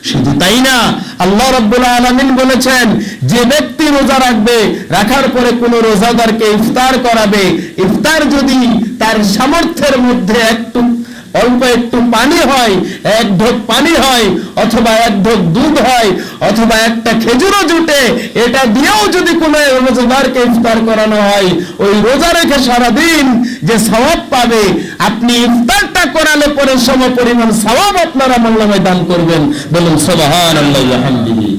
শুধু তাই না, আল্লাহ রাব্বুল আলামিন বলেছেন যে ব্যক্তি রোজা রাখবে, রাখার পরে কোন রোজাদারকে ইফতার করাবে, ইফতার যদি তার সামর্থ্যের মধ্যে অল্প একটু পানি হয়, এক ঢোক পানি হয়, অথবা এক ঢোক দুধ হয়, অথবা একটা খেজুরও জুটে, এটা দিয়েও যদি কোনো রোজাদারকে ইফতার করানো হয়, ওই রোজা রেখে সারাদিন যে সওয়াব পাবে, আপনি ইফতারটা করালে পরে সমপরিমাণ সওয়াব আপনার আমলনামায় দান করবেন। বলুন সুবহানাল্লাহি ওয়া বিহামদিহি।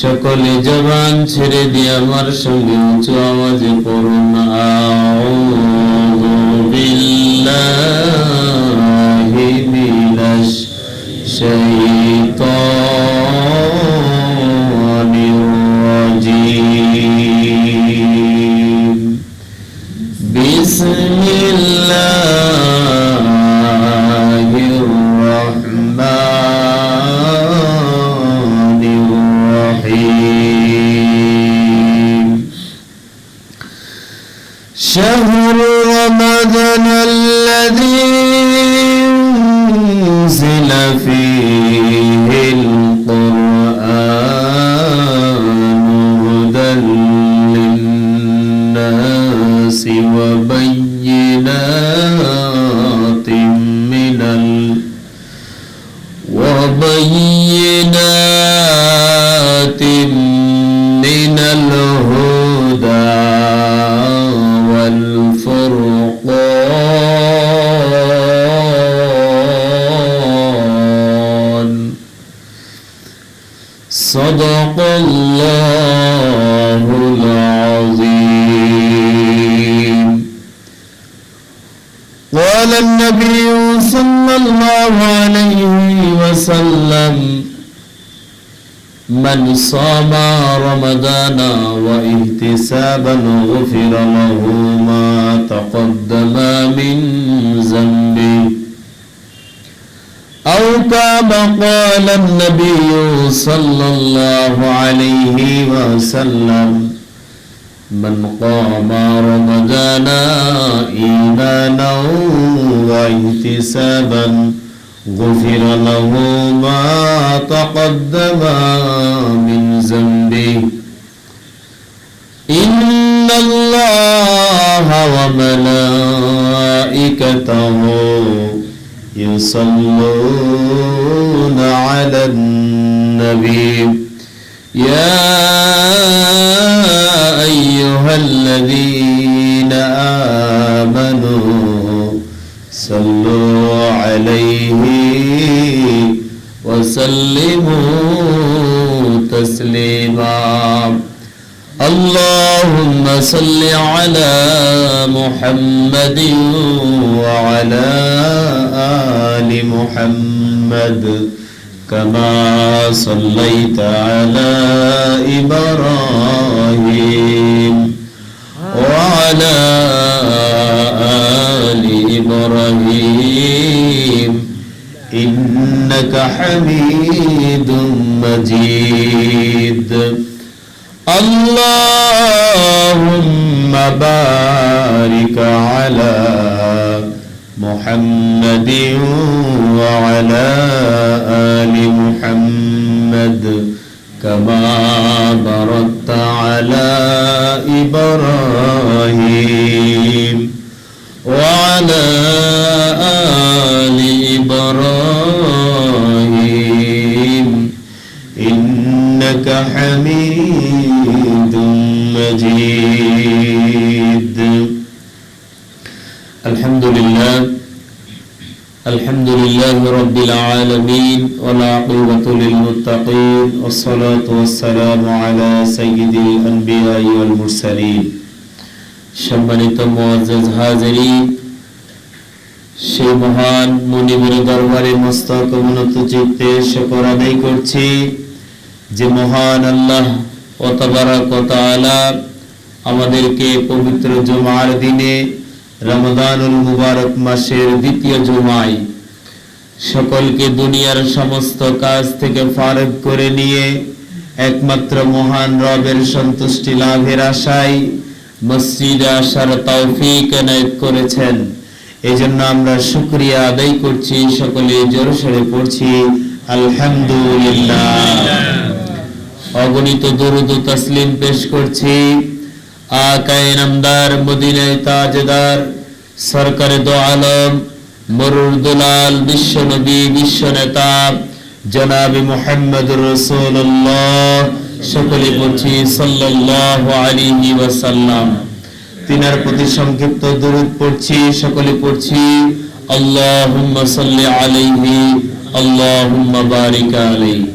সকলে জবান ছেড়ে দিয়ে আমার সঙ্গে উঁচু আওয়াজে পড়ুন আউযু বিল্লাহি মিনাশ শাইতানির রাজীম। বিসমিল্লাহির রাহমানির রাহিম। শাহরু রমাদানাল্লাযী উনজিলা ফীহিল কুরআনু হুদাল লিন্নাসি ওয়া বায়্যিনাতিম মিনাল হুদা ওয়াল ফুরকান। সাদাকাল্লাহুল আযীম। قال النبي صلى الله عليه وسلم من صام رمضان واحتسابا غفر له ما تقدم من ذنبه أو كما قال النبي صلى الله عليه وسلم من قام رمضان إيمانا واحتسابا غفر له ما تقدم من ذنبه إن الله وملائكته يصلون على النبي يا أيها الذين آمنوا صلوا عليه وسلموا تسليما اللهم صل على محمد وعلى آل محمد كما صليت على إبراهيم وعلى آل إبراهيم إنك حميد مجيد اللهم بارك على محمد وعلى آل محمد كما باركت على إبراهيم وعلى آل إبراهيم إنك حميد مجيد الحمد لله رب العالمين والعاقبة للمتقين والصلاة والسلام على سيد الأنبياء والمرسلين সম্মানিত মুআজ্জাজ হাজিরিন, সেই মহান মুনিবের দরবারে মস্তক অবনত চিত্তে শুকর আদায় করছি যে মহান আল্লাহ ওয়া তাবারাক ওয়া তাআলা আমাদেরকে পবিত্র জুমার দিনে রমজানুল মুবারক মাসের দ্বিতীয় জুমায় সকলকে দুনিয়ার সমস্ত কাজ থেকে ফারাগ করে নিয়ে একমাত্র মহান রবের সন্তুষ্টি লাভের আশায় মসজিদে আসার তৌফিক এনায়েত করেছেন। এই জন্য আমরা শুকরিয়া আদায় করছি, সকলে জোরে সোরে পড়ছি আলহামদুলিল্লাহ। অগণিত দরুদ ও তাসলিম পেশ করছি আকায়ে নামদার মদিনায়ে তাজদার সরকারে দো আলম মরুর দুলাল বিশ্ব নবী বিশ্ব নেতা জনাবে মুহাম্মদুর রাসূলুল্লাহ, সকলে পড়ছি সাল্লাল্লাহু আলাইহি ওয়াসাল্লাম। তিনার প্রতি সংক্ষিপ্ত দরুদ পড়ছি, সকলে পড়ছি আল্লাহুম্মা সাল্লি আলাইহি আল্লাহুম্মা বারিক আলাইহি।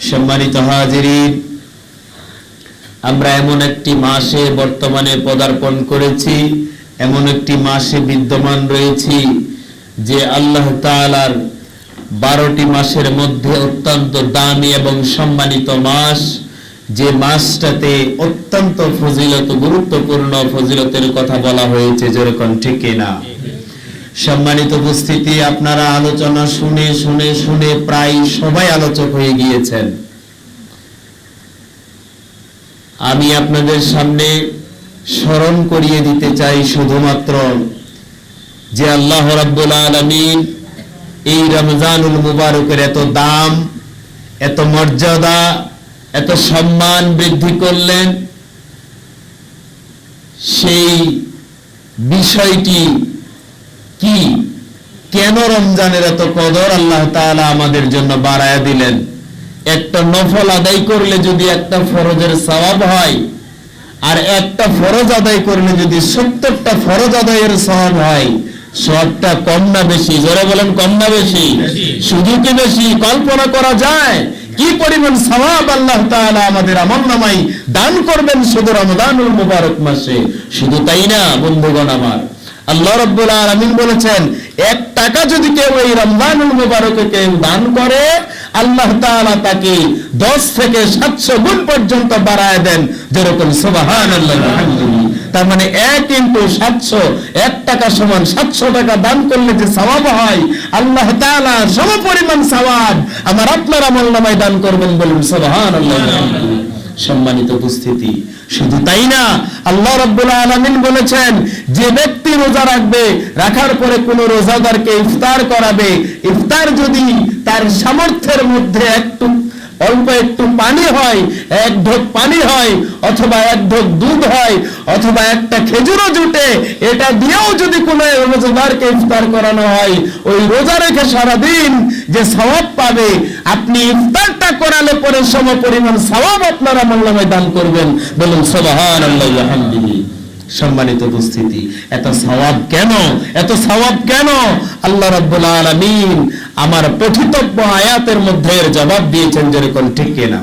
সম্মানিত হাজিরিন, আমরা এমন একটি মাসে বর্তমানে পদার্পণ করেছি, এমন একটি মাসে বিদ্যমান রয়েছি যে আল্লাহ তাআলার 12টি মাসের মধ্যে অত্যন্ত দামি এবং সম্মানিত মাস, যে মাসটাতে অত্যন্ত ফজিলত, গুরুত্বপূর্ণ ফজিলতের কথা বলা হয়েছে, যেরকম ঠিক না? সম্মানিত উপস্থিতি, আপনারা আলোচনা শুনে শুনে শুনে প্রায় সবাই আলোচক হয়ে গিয়েছেন। আমি আপনাদের সামনে স্মরণ করিয়ে দিতে চাই শুধুমাত্র যে আল্লাহ রাব্বুল আলামিন এই রমজানুল মুবারকের এত দাম, এত মর্যাদা, এত সম্মান বৃদ্ধি করলেন, সেই বিষয়টি কি, কেন রমজানের এত কদর আল্লাহ তাআলা আমাদের জন্য বাড়ায়া দিলেন? একটা নফল আদায় করলে যদি একটা ফরজের সওয়াব হয়, আর একটা ফরজ আদায় করলে যদি 70টা ফরজ আদায়ের সওয়াব হয়, সবটা কম না বেশি? জোরে বলেন, কম না বেশি? শুধু কি বেশি? কল্পনা করা যায় কি পরিমাণ সওয়াব আল্লাহ তাআলা আমাদের আমলনামায় দান করবেন শুধু রমজানুল মুবারক মাসে। শুধু তাই না বন্ধুগণ আমার, আল্লাহ রাব্বুল আলামিন বলেছেন, 1 টাকা যদি কেউ এই রমজানুল মুবারকে কেউ দান করে, আল্লাহ তাআলা তাকে 10 থেকে 700 গুণ পর্যন্ত বাড়ায় দেন। যেরকম সুবহানাল্লাহ আলহামদুলিল্লাহ। তার মানে 1 ইনটু 700, 1 টাকা সমান 700 টাকা দান করলে যে সওয়াব হয়, আল্লাহ তাআলা সমপরিমাণ সওয়াব আমার আপনার আমলনামায় দান করবেন। বলুন সুবহানাল্লাহ আলহামদুলিল্লাহ। সম্মানিত উপস্থিতি, শুধু তাই না, আল্লাহ রাব্বুল আলামিন বলেছেন, যে ব্যক্তি রোজা রাখবে, রাখার পরে কোন রোজাদারকে ইফতার করাবে, ইফতার যদি তার সামর্থ্যের মধ্যে অল্প একটু পানি হয়, 1 ঢোক পানি হয়, অথবা 1 ঢোক দুধ হয়, অথবা একটা খেজুরও জুটে, এটা দিয়েও যদি কোনো রোজাদারকে ইফতার করানো হয়, ওই রোজা রেখে সারাদিন যে সওয়াব পাবে, আপনি ইফতারটা করালে পরে সমপরিমাণ সওয়াব আপনারা আমলনামায় দান করবেন। বলুন সুবহানাল্লাহ আলহামদুলিল্লাহ। সম্মানিত উপস্থিতি, এত সওয়াব কেন? এত সওয়াব কেন? আল্লাহ রাব্বুল আলামিন আমার পঠিতব্য আয়াতের মধ্যে জবাব দিয়েছেন, যেরকম ঠিক কিনা?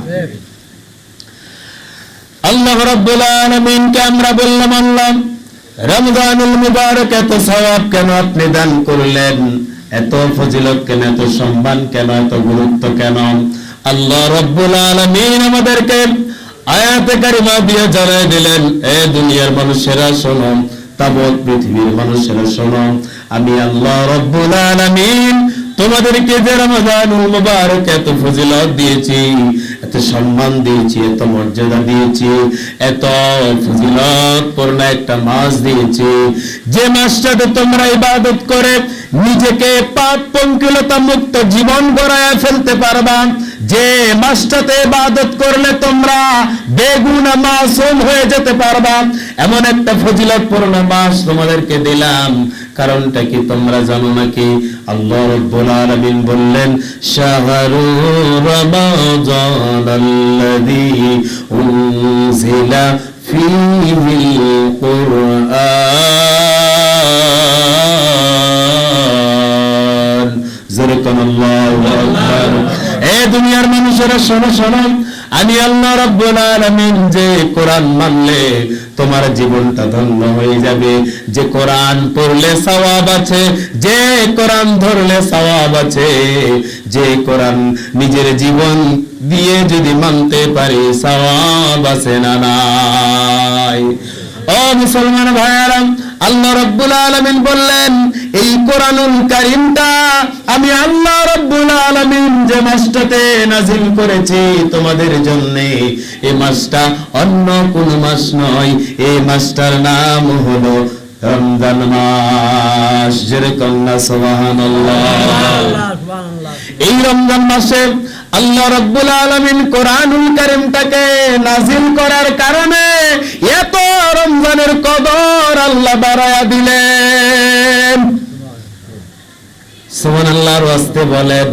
আল্লাহ রাব্বুল আলামিনকে আমরা বললাম, আল্লাহ রমজানুল মুবারক এত সওয়াব কেন আপনি দান করলেন? এত ফজিলত কেন? এত সম্মান কেন? এত গুরুত্ব কেন? আল্লাহ রাব্বুল আলামিন আমাদেরকে আয়াতে কারিমা দিয়ে জানাই দিলেন, এ দুনিয়ার মানুষেরা শোনো, তাবৎ পৃথিবীর মানুষেরা শোনো, আমি আল্লাহ রাব্বুল আলামিন তোমাদেরকে যে রমজানুল মুবারক এত ফজিলত দিয়েছি, এত সম্মান দিয়েছি, এত মর্যাদা দিয়েছি, এত ফজিলত পূর্ণ একটা মাস দিয়েছি, যে মাসটাতে তোমরা ইবাদত করে নিজেকে পাপ পঙ্কিলতা মুক্ত জীবন গড়ায় ফেলতে পারবা, যে মাসটাতে ইবাদত করলে তোমরা বেগুনাহ মাসুম হয়ে যেতে পারবা, এমন একটা ফজিলতপূর্ণ মাস তোমাদেরকে দিলাম। কারণটা কি তোমরা জানো নাকি? আল্লাহ রাব্বুল আলামিন বললেন, শাহরু রমাদানাল্লাযী উনজিলা ফীহিল কুরআন। যেরকম আল্লাহু আকবার। এ দুনিয়ার মানুষেরা শোনো শোনো, আমি আল্লাহ রাব্বুল আলামিন যে কোরআন মানলে তোমার জীবনটা ধন্য হয়ে যাবে, যে কোরআন পড়লে সওয়াব আছে, যে কোরআন ধরলে সওয়াব আছে, যে কোরআন নিজের জীবন দিয়ে যদি মানতে পারে সওয়াব আছে না নাই? ও মুসলমান ভাইরা, আল্লাহ রাব্বুল আলামিন বললেন, এই কোরআনুল কারীমটা আমি আল্লাহ রাব্বুল আলামিন যে মাসটাতে নাযিল করেছি তোমাদের জন্য, এই মাসটা অন্য কোন মাস নয়, এই মাসটার নাম হলো রমজান মাস। যেরকম না সুবহানাল্লাহ। এই রমজান মাসে আল্লাহ রাব্বুল আলামিন কোরআনুল কারীমটাকে নাযিল করার কারণে এত রমজানের কদর আল্লাহ বাড়ায়া দিলেন। সুবহানাল্লাহর ওয়াস্তে বলেন।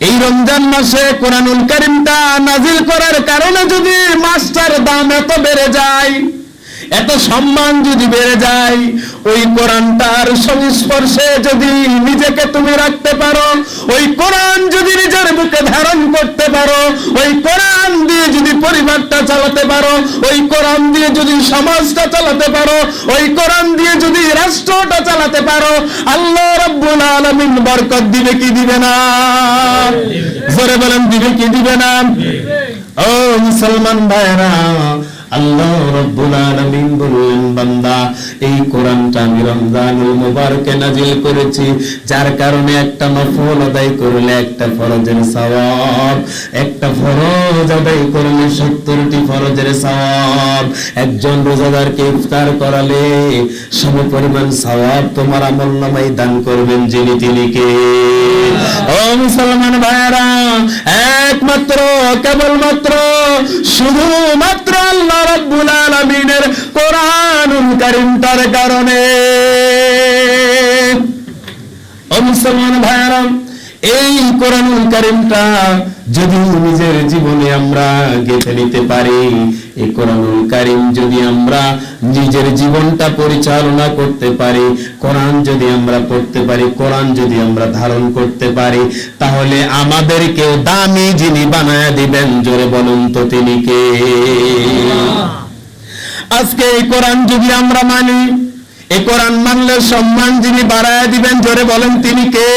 এই রমজান মাসে কোরআনুল কারীমটা নাযিল করার কারণে যদি মাসটার দাম এত বেড়ে যায়, এত সম্মান যদি বেড়ে যায়, ওই কোরআনটার সংস্পর্শে যদি নিজেকে তুমি রাখতে পারো, ওই কোরআন যদি নিজের বুকে ধারণ করতে পারো, ওই কোরআন দিয়ে যদি পরিবারটা চালাতে পারো, ওই কোরআন দিয়ে যদি সমাজটা চালাতে পারো, ওই কোরআন দিয়ে যদি রাষ্ট্রটা চালাতে পারো, আল্লাহ রাব্বুল আলামিন বরকত দিবে কি দিবে না? জোরে বলেন, দিবে কি দিবে না? ও মুসলমান ভাইরা, আল্লাহ রাব্বুল আলামিন বললেন, বান্দা এই কোরআনটা আমি রমজানুল মুবারকে নাযিল করেছি, যার কারণে একটা নফল আদায় করলে একটা ফরজের সওয়াব, একটা ফরজ আদায় করলে 70টি ফরজের সওয়াব, একজন রোজাদারকে ইফতার করালে সমপরিমাণ সওয়াব তোমার আমলনামায় দান করবেন যিনি, তিনি কে? ও মুসলমান ভাইরা, একমাত্র কেবলমাত্র শুধুমাত্র আল্লাহ রাব্বুল আলামিনের কোরআনুল কারীমটার কারণে। ও মুসলমান ভাইরা, এই কোরআনুল কারীমটা যদি নিজের জীবনে আমরা গেঁথে নিতে পারি, এই কোরআনুল কারীম যদি আমরা নিজের জীবনটা পরিচালনা করতে পারি, কোরআন যদি আমরা পড়তে পারি, কোরআন যদি আমরা ধারণ করতে পারি, তাহলে আমাদেরকেও দামি যিনি বানায়া দিবেন, জোরে বলুন তো তিনি কে? আজকে এই কোরআন যদি আমরা মানি, এই কোরআন মানলে সম্মান যিনি বাড়ায়া দিবেন, জোরে বলেন তিনি কে?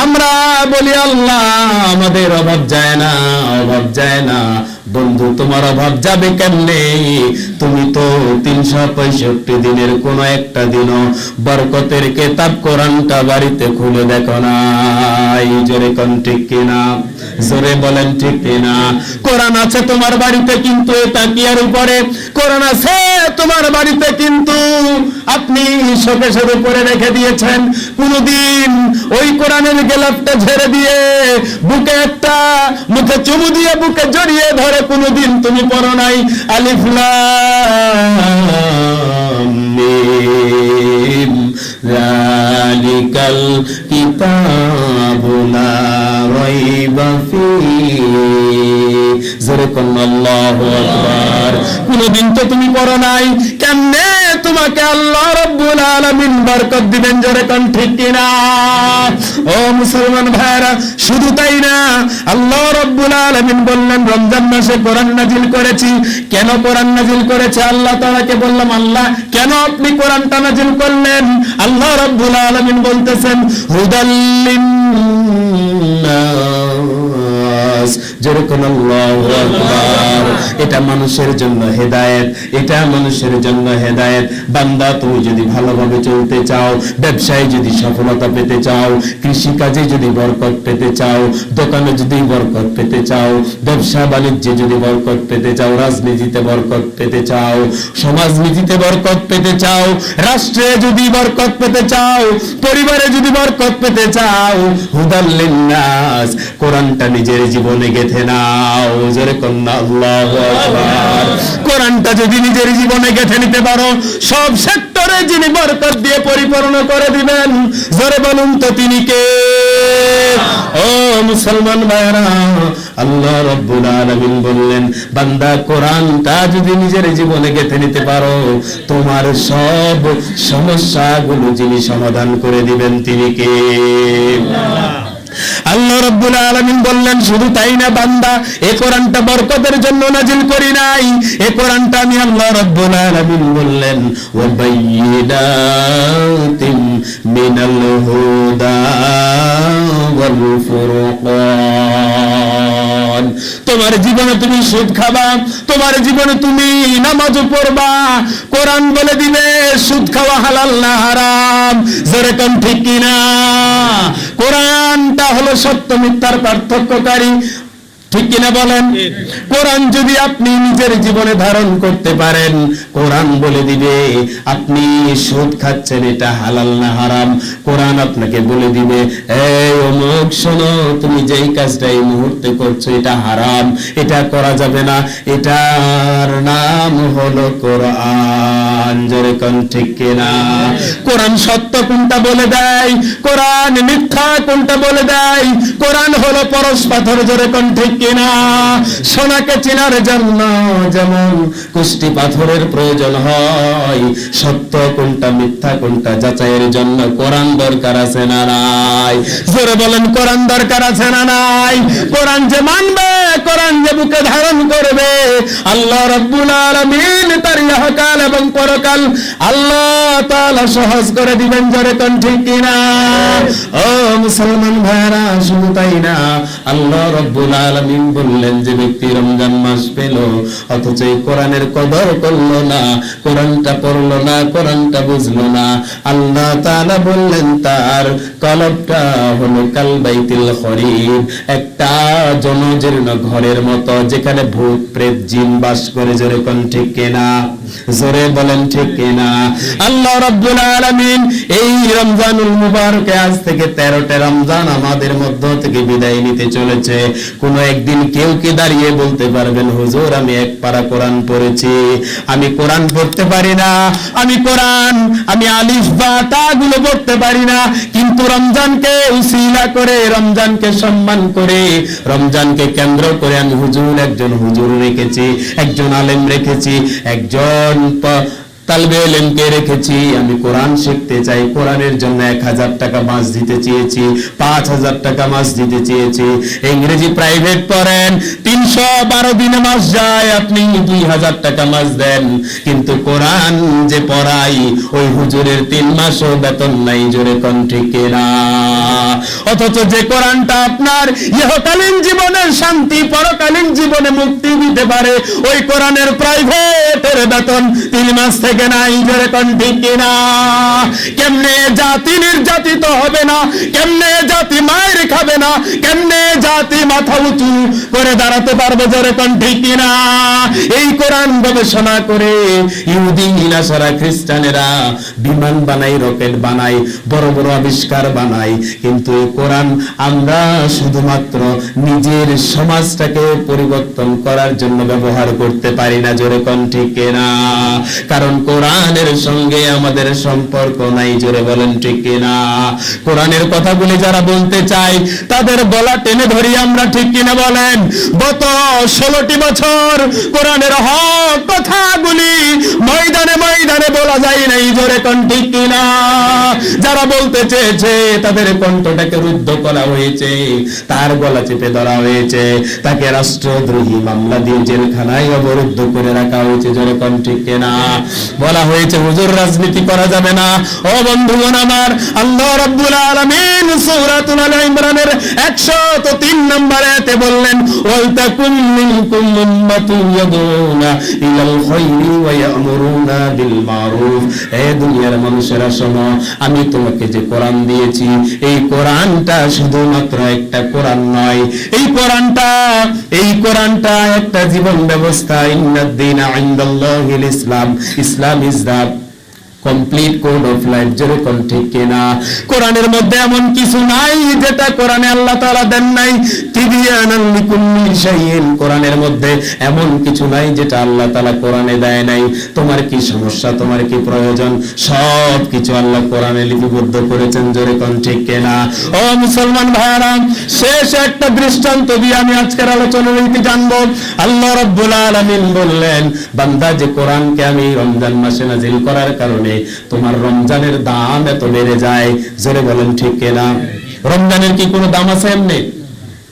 আমরা বলি আল্লাহ আমাদের অভাব যায় না, অভাব যায় না। বন্ধু, তোমার অভাব যাবে কেমনে? তুমি তো 365 দিনের কোন একটা দিনও বরকতের কিতাব কোরআনটা বাড়িতে খুলে দেখো না। জোরে কোন ঠিক কিনা? জোরে বলেন ঠিক কিনা? কোরআন আছে তোমার বাড়িতে, কিন্তু তাকিয়ার উপরে কোরআন আছে তোমার বাড়িতে, কিন্তু আপনি শোকেসের উপরে রেখে দিয়েছেন। কোনদিন ওই কোরআনের গেলাপটা ঝেড়ে দিয়ে বুকে একটা মুখে চুমু দিয়ে বুকে জড়িয়ে ধরে কোনদিন তুমি পড়ো নাই আলিফ লাম মিম যালিকাল কিতাবু লা রাইবা ফীহি। আল্লাহু আকবার। কোনদিন তো তুমি পড়ো নাই, কেমনে তোমাকে আল্লাহ রাব্বুল আলামিন বরকত দিবেন? জোরে কোন ঠিক কিনা? ও মুসলমান ভাইরা, শুধু তাই না, আল্লাহ রাব্বুল আলামিন বললেন রমজান মাসে কোরআন নাযিল করেছি। কেন কোরআন নাযিল করেছে? আল্লাহ তাআলাকে বললাম, আল্লাহ কেন আপনি কোরআনটা নাযিল করলেন? আল্লাহ রাব্বুল আলামিন বলতেছেন হুদাল্লিন নাস। যেরকম আল্লাহু আকবার। এটা মানুষের জন্য হেদায়েত, এটা মানুষের জন্য হেদায়েত। বান্দা, তুমি যদি ভালোভাবে চলতে চাও, ব্যবসায় যদি সফলতা পেতে চাও, কৃষি কাজে যদি বরকত পেতে চাও, দোকানে যদি বরকত পেতে চাও, ব্যবসা বাণিজ্যে যদি বরকত পেতে চাও, রাজনীতিতে বরকত পেতে চাও, সমাজনীতিতে বরকত পেতে চাও, রাষ্ট্রে যদি বরকত পেতে চাও, পরিবারে যদি বরকত পেতে চাও, হুদাল লিন্নাস, কোরআনটা নিজের জীবনে গেঁথে নাও। জোরে কন্না আল্লাহু আকবার। কোরআনটা যদি নিজের জীবনে গেঁথে নিতে পারো, সব সেক্টরে যিনি বরকত দিয়ে পরিপূর্ণ করে দিবেন, জোরে বলুন তো তিনি কে? ও মুসলমান ভাইরা, আল্লাহ রাব্বুল আলামিন বললেন, বান্দা কোরআনটা যদি নিজের জীবনে গেঁথে নিতে পারো, তোমার সব সমস্যাগুলো যিনি সমাধান করে দিবেন তিনি কে? আল্লাহ রাব্বুল রাব্বুল আলামিন বললেন, শুধু তাই না বান্দা, এই কোরআনটা বরকতের জন্য নাজিল করি নাই, এই কোরআনটা আমি আল্লাহ রাব্বুল আলামিন বললেন ওয়া বায়্যিনাতিন মিনাল হুদা ওয়াল ফুরকান। তোমার জীবনে তুমি সুদ খাবা, তোমার জীবনে তুমি নামাজ পড়বা, কোরআন বলে দিবে সুদ খাওয়া হালাল না হারাম। জোরে কোন ঠিক কিনা? কোরআনটা হলো সত্য মিথ্যার পার্থক্যকারী, ঠিক কিনা বলেন? কোরআন যদি আপনি নিজের জীবনে ধারণ করতে পারেন, কোরআন বলে দিবে আপনি সুদ খাচ্ছেন, এটা হালাল না হারাম। কোরআন আপনাকে বলে দিবে, এই অমুক শোনো, তুমি যেই কাজটা এই মুহূর্তে করছো এটা হারাম, এটা করা যাবে না, এটার নাম হলো কোরআন। জোরে কোন ঠিক কিনা? কোরআন সত্য কোনটা বলে দেয়, কোরআন মিথ্যা কোনটা বলে দেয়। কোরআন হলো পরশ পাথর। জোরে কোন ঠিক কিনা? সোনাকে চেনার জন্য যেমন কুষ্টি পাথরের প্রয়োজন হয়, সত্য কোনটা মিথ্যা কোনটা যাচাইয়ের জন্য কোরআন দরকার আছে না নাই? জোরে বলেন, কোরআন দরকার আছে না নাই? কোরআন যে মানবে, কোরআন যে বুকে ধারণ করবে, আল্লাহ রাব্বুল আলামিন তার ইহকাল এবং পরকাল আল্লাহ তাআলা সহজ করে দিবেন। জোরে কোন ঠিক কিনা? ও মুসলমান ভাইরা, শুধু তাই না, আল্লাহ রাব্বুল আলামিন বললেন যে ব্যক্তি রমজান মাস পেল অথচ এই কোরআনের কদর করলো না, কোরআনটা পড়লো না, কোরআনটা বুঝলো না, আল্লাহ তাআলা বললেন তার কলবটা হলো কাল বাইতুল খরিব, একটা জনজীর্ণ ঘরের মতো যেখানে ভূত প্রেত জিন বাস করে। জোরে কোন ঠিক কিনা? জোরে বলেন ঠিক কিনা? আল্লাহ রাব্বুল আলামিন এই রমজানুল মুবারকে আজ থেকে 13টা রমজান আমাদের মধ্য থেকে বিদায় নিতে চলেছে। কোন একদিন কেউ কি দাঁড়িয়ে বলতে পারবেন, হুজুর আমি এক পারা কোরআন পড়েছি, আমি কোরআন পড়তে পারি না, আমি আলিফ বা তা গুলো পড়তে পারি না, কিন্তু রমজানকে উসিলা করে, রমজানকে সম্মান করে, রমজানকে কেন্দ্র করে আমি একজন হুজুর রেখেছি, একজন আলেম রেখেছি, একজন তালবে ইলমকে রেখেছি, আমি কোরআন শিখতে চাই, কোরআনের জন্য 1000 টাকা মাস দিতে চেয়েছি, 5000 টাকা মাস দিতে চেয়েছি। ইংরেজি প্রাইভেট পড়েন, 312 দিনে মাস যায়, আপনি 2000 টাকা মাস দেন, কিন্তু কোরআন যে পড়াই ওই হুজুরের 3 মাসও বেতন নাই। জোরে কোন ঠিক কিনা? অথচ যে কোরআনটা আপনার ইহকালীন জীবনের শান্তি, পরকালীন জীবনে মুক্তি দিতে পারে, ওই কোরআনের প্রাইভেটের বেতন 3 মাস থেকে নাই। জোরে কোন ঠিক কিনা? কেমনে জাতি নির্যাতিত হবে না, কেমনে জাতি মায়ের খাবে না, কেমনে জাতি মাথা উঁচু করে দাঁড়াতে পারবে? জোরে কোন ঠিক কিনা? এই কোরআন গবেষণা করে ইহুদি নাসারা খ্রিস্টানেরা বিমান বানাই, রকেট বানাই, বড় বড় আবিষ্কার বানাই, কিন্তু এই কোরআন আমরা শুধুমাত্র নিজের সমাজটাকে পরিবর্তন করার জন্য ব্যবহার করতে পারি না। জোরে কোন ঠিক কিনা? কারণ কোরআনের সঙ্গে আমাদের সম্পর্ক নাই। জোরে বলেন ঠিক কিনা? কোরআনের কথাগুলি যারা বলতে চায় তাদের গলা টেনে ধরি আমরা, ঠিক কিনা বলেন? গত 16টি বছর কোরআনের হক কথাগুলি ময়দানে ময়দানে বলা যায় নাই। জোরে কোন ঠিক কিনা? যারা বলতে চেয়েছে তাদের কণ্ঠটাকে রুদ্ধ করা হয়েছে, তার গলা চেপে ধরা হয়েছে, তাকে রাষ্ট্রদ্রোহী মামলা দিয়ে জেলখানায় অবরুদ্ধ করে রাখা হয়েছে। জোরে কোন ঠিক কিনা? বলা হয়েছে হুজুর রাজনীতি করা যাবে না। ও বন্ধুগণ আমার, আল্লাহ রাব্বুল আলামিন সূরাতুল আল ইমরানের 103 নম্বর আয়াতে বললেন, ওয়ালতাকুম মিনকুম উম্মাতুন ইয়াদউনা ইলাল খায়রি ওয়া ইয়া'মুরুনা বিল মারুফ। হে দুনিয়ার মানুষেরা শোনো, আমি তোমাকে যে কোরআন দিয়েছি, এই কোরআনটা শুধুমাত্র একটা কোরআন নয়, এই কোরআনটা একটা জীবন ব্যবস্থা। ইন্নাদ-দীনা ইনদাল্লাহিল ইসলাম, Islam is the complete code of life. যেরকম ঠিক কিনা? কোরআনের মধ্যে এমন কিছু নাই যেটা কোরআনে আল্লাহ তাআলা দেন নাই। তিবিয়ানান লিকুল্লি শাইইন, কোরআনের মধ্যে এমন কিছু নাই যেটা আল্লাহ তাআলা কোরআনে দেয় নাই। তোমার কি সমস্যা, তোমার কি প্রয়োজন, সব কিছু আল্লাহ কোরআনে লিপিবদ্ধ করেছেন। যেরকম ঠিক কিনা? ও মুসলমান ভাইরা, শেষ একটা দৃষ্টান্ত দিয়ে আমি আজকের আলোচনার নীতি জানবো। আল্লাহ রাব্বুল আলামিন বললেন, বান্দা যে কোরআনকে আমি রমজান মাসে নাজিল করার কারণে তোমার রমজানের দাম এত বেড়ে যায়। জোরে বলেন ঠিক কিনা? রমজানের কি কোনো দাম আছে এমনি?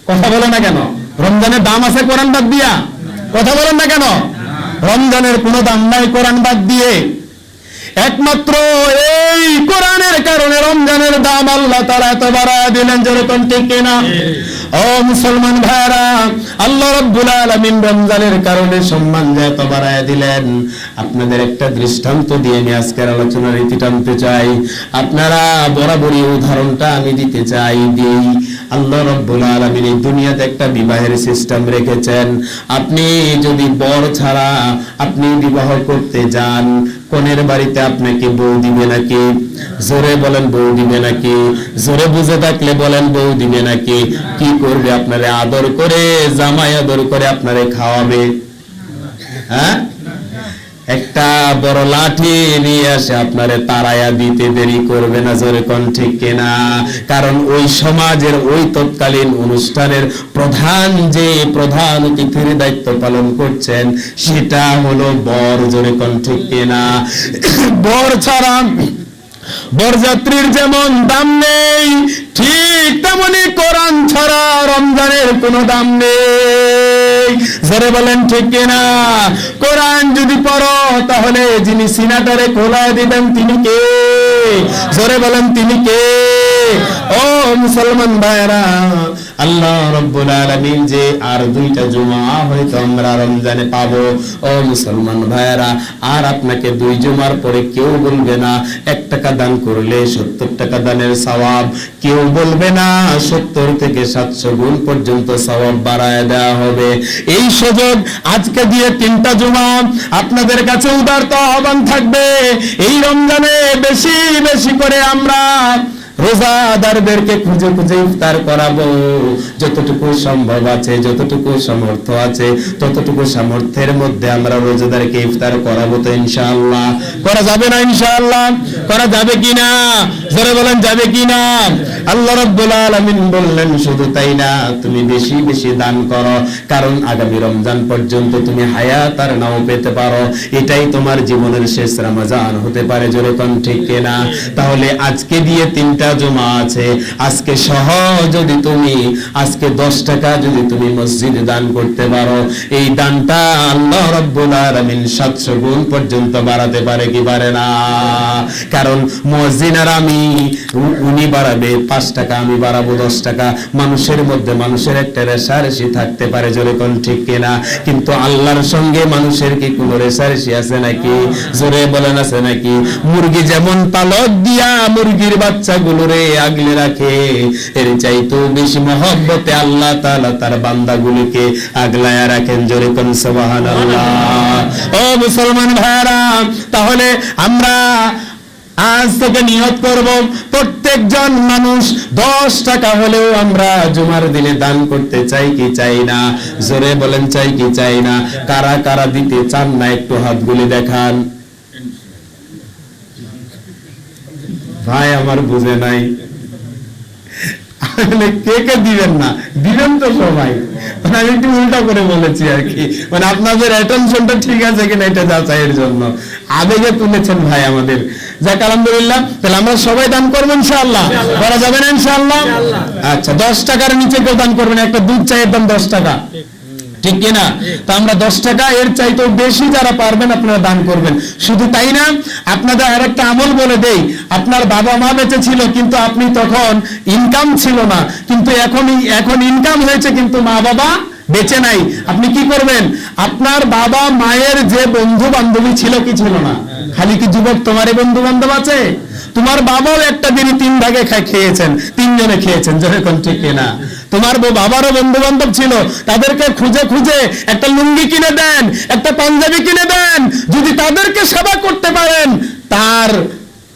কথা বলে না কেন? রমজানের দাম আছে কোরআন বাদ দিয়া? কথা বলেন না কেন? রমজানের কোনো দাম নাই কোরআন বাদ দিয়ে। একমাত্র এই কোরআনের কারণে রমজানের দাম আল্লাহ তাআলা এত বাড়ায় দিলেন, যেরকম ঠিক কিনা? ও মুসলমান ভাইরা, আল্লাহ রাব্বুল আলামিন রমজানের কারণে সম্মান যে এত বাড়ায় দিলেন, আপনাদের একটা দৃষ্টান্ত দিয়ে আমি আজকের আলোচনার রীতি টানতে চাই। আপনারা বরাবরই উদাহরণটা আমি দিতে চাই, দিই। আল্লাহ রাব্বুল আলামিন এই দুনিয়াতে একটা বিবাহের সিস্টেম রেখেছেন। আপনি যদি বর ছাড়া আপনি বিবাহ করতে যান, কোনের বাড়িতে আপনাকে বউ দিবে নাকি? জোরে বলেন, বউ দিবে নাকি? জোরে বুঝে থাকলে বলেন, বউ দিবে নাকি? কি করবে? আপনারে আদর করে, জামাই আদর করে আপনারে খাওয়াবে। হ্যাঁ, একটা বড় লাঠি নিয়ে আসে আপনারে তাড়াইয়া দিতে দেরি করবে না। জোরে কোন ঠিক কিনা? কারণ ওই সমাজের ওই তৎকালীন অনুষ্ঠানের প্রধান অতিথির দায়িত্ব পালন করছেন, সেটা হলো বর। জোরে কোন ঠিক কিনা? বর ছাড়া বরযাত্রীর যেমন দাম নেই, ঠিক তেমনি কোরআন ছাড়া রমজানের কোনো দাম নেই। জোরে বলেন ঠিক কিনা? কোরআন যদি পড়ো তাহলে যিনি সিনাটারে খোলায় দিবেন তিনি কে? জোরে বলেন, তিনি কে? ও মুসলমান ভাইরা, আল্লাহ রাব্বুল আলামিন যে আর 2টা জুমা হয়তো আমরা রমজানে পাবো, ও মুসলমান ভাইরা, আর আপনাকে 2 জুমার পরে কেউ বলবে না 1 টাকা দান করলে 70 টাকা দানের সওয়াব। কেউ বলবে না 70 থেকে 700 গুণ পর্যন্ত সওয়াব বাড়ায় দেওয়া হবে। এই সুযোগ আজকে দিয়ে 3টা জুমা আপনাদের কাছে উদারত আহ্বান থাকবে। এই রমজানে বেশি বেশি করে আমরা রোজাদারদেরকে খুঁজে খুঁজে ইফতার করাবো। যতটুকু সম্ভব আছে, যতটুকু সামর্থ্য আছে, ততটুকু সামর্থ্যের মধ্যে আমরা রোজাদারকে ইফতার করাবো। তো ইনশাআল্লাহ করা যাবে না? ইনশাআল্লাহ করা যাবে কিনা? জোরে বলেন, যাবে কিনা? আল্লাহ রাব্বুল আলামিন বললেন, শুধু তাই না, তুমি বেশি বেশি দান করো, কারণ আগামী রমজান পর্যন্ত তুমি হায়াত আর নাও পেতে পারো। এটাই তোমার জীবনের শেষ রমজান হতে পারে। জোরে কোন ঠিক কিনা? তাহলে আজকে দিয়ে 3টা জমা আছে, আজকে সহ যদি তুমি আজকে 10 টাকা যদি তুমি মসজিদে দান করতে পারো, এই দানটা আল্লাহ রাব্বুল আলামিন 700 গুণ পর্যন্ত বাড়াতে পারে কি পারে না? কারণ মুয়াজ্জিন আর আমি, উনি বাড়াবে 5 টাকা, আমি বাড়াবো 10 টাকা। মানুষের মধ্যে মানুষের একটা রেশারেশি থাকতে পারে। জোরে কোন ঠিক কিনা? কিন্তু আল্লাহর সঙ্গে মানুষের কি কোনো রেশারেশি আছে নাকি? জোরে বলেন, আছে নাকি? মুরগি যেমন পালক দিয়া মুরগির বাচ্চাগুলো আগলে রাখে, এর চাইতেও বেশি মহব্বতে আল্লাহ তাআলা তার বান্দাগুলোকে আগলায়া রাখেন। জোরে কোন সুবহানাল্লাহ। ও মুসলমান ভাইরা, তাহলে আমরা আজ থেকে নিয়ত করব, প্রত্যেকজন মানুষ 10 টাকা হলেও আমরা জুমার দিনে দান করতে চাই কি চাই না? জোরে বলেন, চাই কি চাই না? কারা কারা দিতে চান না একটু হাতগুলি দেখান। ভাই আমার বুঝে নাই, কে কে দিবেন না? দিবেন তো সবাই। মানে আমি একটু উল্টা করে বলেছি আর কি, মানে আপনাদের অ্যাটেনশনটা ঠিক আছে কিনা এটা যাচাইয়ের জন্য আবেগে তুলেছেন ভাই আমাদের। যাক আলহামদুলিল্লাহ, তাহলে আমরা সবাই দান করবো ইনশাআল্লাহ। করা যাবে না ইনশাআল্লাহ? আচ্ছা, 10 টাকার নিচে কেউ দান করবেন। একটা দুধ চায়ের দাম 10 টাকা, ঠিক কিনা? তা আমরা 10 টাকা, এর চাইতেও বেশি যারা পারবেন আপনারা দান করবেন। শুধু তাই না, আপনাদের আরেকটা আমল বলে দেই। আপনার বাবা মা বেঁচে ছিল, কিন্তু আপনি তখন ইনকাম ছিল না, কিন্তু এখন ইনকাম হয়েছে, কিন্তু মা বাবা বেঁচে নাই। আপনি কি করবেন? আপনার বাবা মায়ের যে বন্ধু বান্ধবী ছিল কি ছিল না? খালি কি যুবক তোমারই বন্ধু বান্ধব আছে? তোমার বাবাও একটা দিনই 3 ভাগে খেয়েছেন, 3 জনে খেয়েছেন। যখন ঠিক কিনা? তোমার বাবারও বন্ধু বান্ধব ছিল, তাদেরকে খুঁজে খুঁজে একটা লুঙ্গি কিনে দেন, একটা পাঞ্জাবি কিনে দেন। যদি তাদেরকে সেবা করতে পারেন, তার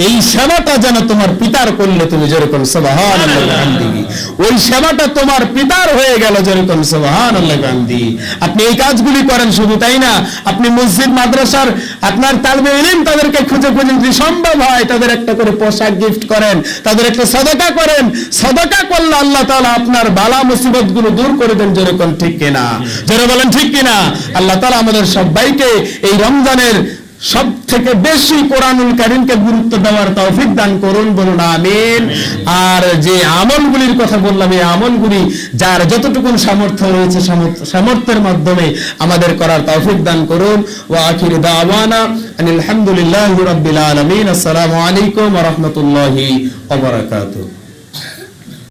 এই সেবাটা যেন তোমার পিতার করলে তুমি যেরকম সুবহানাল্লাহ বিহামদিহি, ওই সেবাটা তোমার পিতার হয়ে গেল যেরকম সুবহানাল্লাহ বিহামদিহি। আপনি এই কাজগুলি করেন। শুধু তাই না, আপনি মসজিদ মাদ্রাসার আপনার তালবে ইলম তাদেরকে খুঁজে খুঁজে যদি সম্ভব হয় তাদের একটা করে পোশাক গিফট করেন, তাদের একটা সাদাকা করেন। সাদাকা করলে আল্লাহ তাআলা আপনার বালা মুসিবত গুলো দূর করে দেন। যেরকম ঠিক কিনা? যারা বলেন ঠিক কিনা? আল্লাহ তাআলা আমাদের সবাইকে এই রমজানের সব থেকে বেশি কোরআনুল কারীমকে গুরুত্ব দেওয়ার তৌফিক দান করুন, বলুন আমিন। আর যে আমলগুলির কথা বললাম, এই আমলগুলি যার যতটুকু সামর্থ্য রয়েছে সামর্থ্যের মাধ্যমে আমাদের করার তৌফিক দান করুন। ওয়া আখিরু দাওয়ানা আলহামদুলিল্লাহি রাব্বিল আলামিন। আসসালামু আলাইকুম ওয়া রাহমাতুল্লাহি ওয়া বারাকাতুহু।